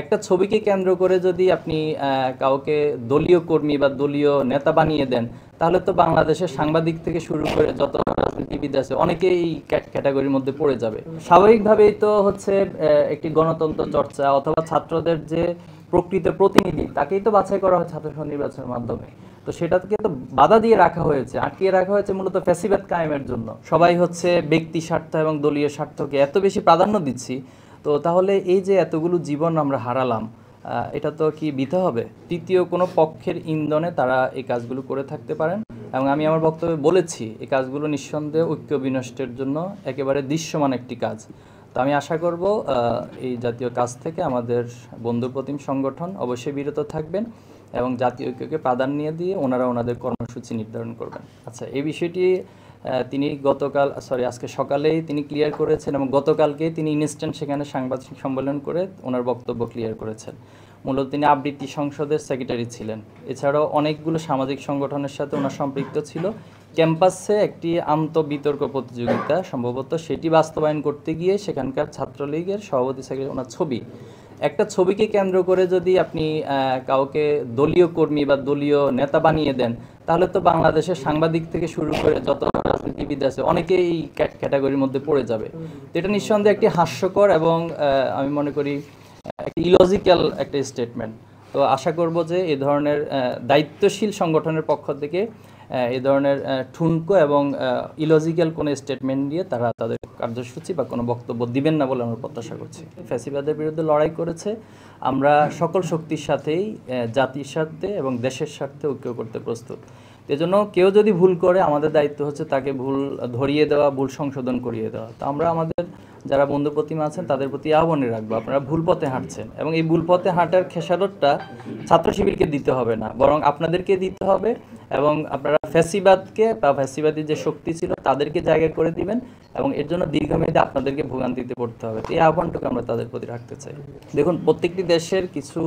একটা ছবিকে কেন্দ্র করে যদি আপনি কাউকে দলীয় কর্মী বা দলীয় নেতা বানিয়ে দেন, তাহলে তো বাংলাদেশের সাংবাদিক থেকে শুরু করে যত রাজনীতিবিদ আছে অনেকেই ক্যাটাগরির মধ্যে পড়ে যাবে। স্বাভাবিকভাবেই তো হচ্ছে একটি গণতন্ত্র চর্চা অথবা ছাত্রদের যে প্রকৃত প্রতিনিধি তাকেই তো বাছাই করা হয় ছাত্র সংসদ নির্বাচনের মাধ্যমে। তো সেটাকে তো বাধা দিয়ে রাখা হয়েছে, আটকিয়ে রাখা হয়েছে মূলত ফ্যাসিবাদ কায়েমের জন্য। সবাই হচ্ছে ব্যক্তি স্বার্থ এবং দলীয় স্বার্থকে এত বেশি প্রাধান্য দিচ্ছি, তো তাহলে এই যে এতগুলো জীবন আমরা হারালাম, এটা তো কি বৃথা হবে? তৃতীয় কোনো পক্ষের ইন্ধনে তারা এই কাজগুলো করে থাকতে পারেন, এবং আমি আমার বক্তব্যে বলেছি এই কাজগুলো নিঃসন্দেহে ঐক্য বিনষ্টের জন্য একেবারে দৃশ্যমান একটি কাজ। তো আমি আশা করব এই জাতীয় কাজ থেকে আমাদের বন্ধুপ্রতিম সংগঠন অবশ্যই বিরত থাকবেন এবং জাতীয় ঐক্যকে প্রাধান্য দিয়ে ওনারা ওনাদের কর্মসূচি নির্ধারণ করবেন। আচ্ছা, এই বিষয়টি তিনি আজকে সকালেই তিনি ক্লিয়ার করেছেন এবং গতকালকেই তিনি ইনস্ট্যান্ট সেখানে সাংবাদিক সম্মেলন করে ওনার বক্তব্য ক্লিয়ার করেছেন। মূলত তিনি আবৃত্তি সংসদের সেক্রেটারি ছিলেন, এছাড়াও অনেকগুলো সামাজিক সংগঠনের সাথে ওনার সম্পৃক্ত ছিল। ক্যাম্পাসে একটি আন্তঃবিতর্ক প্রতিযোগিতা সম্ভবত সেটি বাস্তবায়ন করতে গিয়ে সেখানকার ছাত্রলীগের সভাপতি সেক্রেটারি ওনার একটা ছবিকে কেন্দ্র করে যদি আপনি কাউকে দলীয় কর্মী বা দলীয় নেতা বানিয়ে দেন, তাহলে তো বাংলাদেশের সাংবাদিক থেকে শুরু করে যত রাজনীতিবিদ আছে অনেকেই ক্যাটাগরির মধ্যে পড়ে যাবে। তো এটা নিঃসন্দেহে একটি হাস্যকর এবং আমি মনে করি একটি ইলজিক্যাল একটা স্টেটমেন্ট। তো আশা করব যে এই ধরনের দায়িত্বশীল সংগঠনের পক্ষ থেকে এই ধরনের ঠুনকো এবং ইলজিক্যাল কোনো স্টেটমেন্ট দিয়ে তারা তাদের কার্যসূচি বা কোনো বক্তব্য দিবেন না বলে আমরা প্রত্যাশা করছি। ফ্যাসিবাদের বিরুদ্ধে লড়াই করেছে, আমরা সকল শক্তির সাথেই জাতির স্বার্থে এবং দেশের স্বার্থে ঐক্য করতে প্রস্তুত। এজন্য কেউ যদি ভুল করে আমাদের দায়িত্ব হচ্ছে তাকে ভুল ধরিয়ে দেওয়া, ভুল সংশোধন করিয়ে দেওয়া। তো আমরা আমাদের যারা বন্ধু প্রতিমা আছেন তাদের প্রতি আহ্বানে রাখবো, আপনারা ভুল পথে হাঁটছেন এবং এই ভুল পথে হাঁটার খেসারতটা ছাত্র শিবিরকে দিতে হবে না, বরং আপনাদেরকে দিতে হবে এবং আপনারা ফ্যাসিবাদকে বা ফ্যাসিবাদী যে শক্তি ছিল তাদেরকে জায়গা করে দিবেন এবং এর জন্য দীর্ঘমেয়াদে আপনাদেরকে ভোগান্তিতে পড়তে হবে। তো এই আহ্বানটুকু আমরা তাদের প্রতি রাখতে চাই। দেখুন, প্রত্যেকটি দেশের কিছু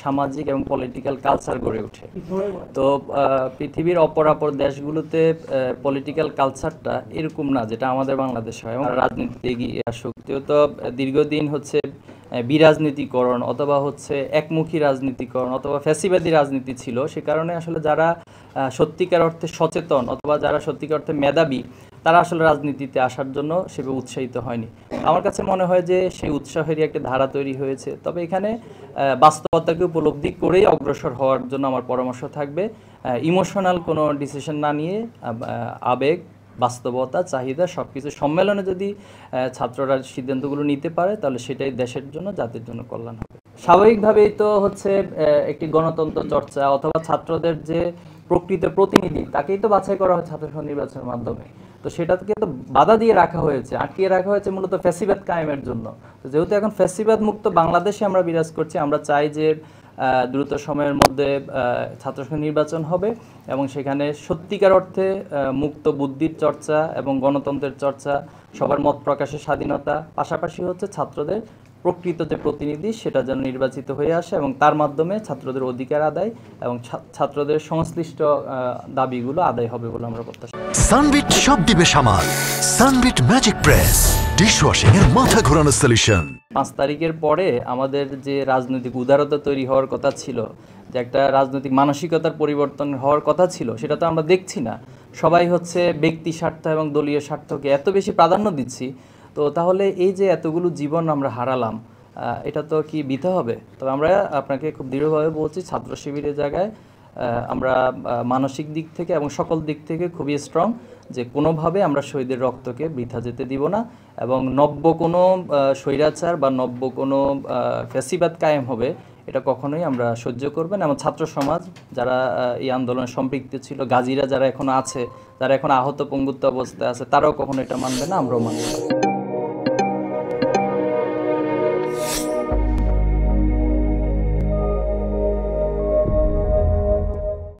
সামাজিক এবং পলিটিক্যাল কালচার গড়ে ওঠে। তো পৃথিবীর অপর দেশগুলোতে পলিটিক্যাল কালচারটা এরকম না যেটা আমাদের বাংলাদেশ হয়। এবং রাজনীতিতে এগিয়ে আসুক তো দীর্ঘদিন হচ্ছে বিরাজনীতিকরণ অথবা হচ্ছে একমুখী রাজনীতিকরণ অথবা ফ্যাসিবাদী রাজনীতি ছিল। সে কারণে আসলে যারা সত্যিকার অর্থে সচেতন অথবা যারা সত্যিকার অর্থে মেধাবী তারা আসলে রাজনীতিতে আসার জন্য সেভাবে উৎসাহিত হয়নি। আমার কাছে মনে হয় যে সেই উৎসাহেরই একটা ধারা তৈরি হয়েছে। তবে এখানে বাস্তবতাকে উপলব্ধি করেই অগ্রসর হওয়ার জন্য আমার পরামর্শ থাকবে, ইমোশনাল কোনো ডিসিশন না নিয়ে আবেগ, বাস্তবতা, চাহিদা সব কিছু সম্মেলনে যদি ছাত্ররা সিদ্ধান্তগুলো নিতে পারে তাহলে সেটাই দেশের জন্য, জাতির জন্য কল্যাণ হবে। স্বাভাবিকভাবেই তো হচ্ছে একটি গণতন্ত্র চর্চা অথবা ছাত্রদের যে প্রকৃত প্রতিনিধি তাকেই তো বাছাই করা হয় ছাত্র সংসদ নির্বাচনের মাধ্যমে। তো সেটাকে তো বাধা দিয়ে রাখা হয়েছে, আটকিয়ে রাখা হয়েছে মূলত ফ্যাসিবাদ কায়েমের জন্য। তো যেহেতু এখন ফ্যাসিবাদ মুক্ত বাংলাদেশে আমরা বিরাজ করছি, আমরা চাই যে দ্রুত সময়ের মধ্যে ছাত্র সংসদ নির্বাচন হবে এবং সেখানে সত্যিকার অর্থে মুক্ত বুদ্ধির চর্চা এবং গণতন্ত্রের চর্চা, সবার মত প্রকাশের স্বাধীনতা, পাশাপাশি হচ্ছে ছাত্রদের প্রকৃত যে প্রতিনিধি সেটা যেন নির্বাচিত হয়ে আসে এবং তার মাধ্যমে ছাত্রদের অধিকার আদায় এবং ছাত্রদের সংশ্লিষ্ট দাবিগুলো আদায় হবে বলে আমরা প্রত্যাশা। সানবিট সব দিবে সামাল। সানবিট ম্যাজিক প্রেস ডিশওয়াশিং এর মাথা ঘোরানো সলিউশন। 5 তারিখের পরে আমাদের যে রাজনৈতিক উদারতা তৈরি হওয়ার কথা ছিল, যে একটা রাজনৈতিক মানসিকতার পরিবর্তন হওয়ার কথা ছিল, সেটা তো আমরা দেখছি না। সবাই হচ্ছে ব্যক্তি স্বার্থ এবং দলীয় স্বার্থকে এত বেশি প্রাধান্য দিচ্ছি, তো তাহলে এই যে এতগুলো জীবন আমরা হারালাম, এটা তো কি বৃথা হবে? তবে আমরা আপনাকে খুব দৃঢ়ভাবে বলছি, ছাত্র শিবিরের জায়গায় আমরা মানসিক দিক থেকে এবং সকল দিক থেকে খুবই স্ট্রং যে কোনোভাবে আমরা শহীদের রক্তকে বৃথা যেতে দিব না এবং নব্য কোনো স্বৈরাচার বা নব্য কোনো ফ্যাসিবাদ কায়েম হবে এটা কখনোই আমরা সহ্য করব না। এবং ছাত্র সমাজ যারা এই আন্দোলনে সম্পৃক্ত ছিল, গাজীরা যারা এখনো আছে, যারা এখন আহত পঙ্গুত্ব অবস্থায় আছে, তারাও কখনো এটা মানবে না, আমরাও মানব না।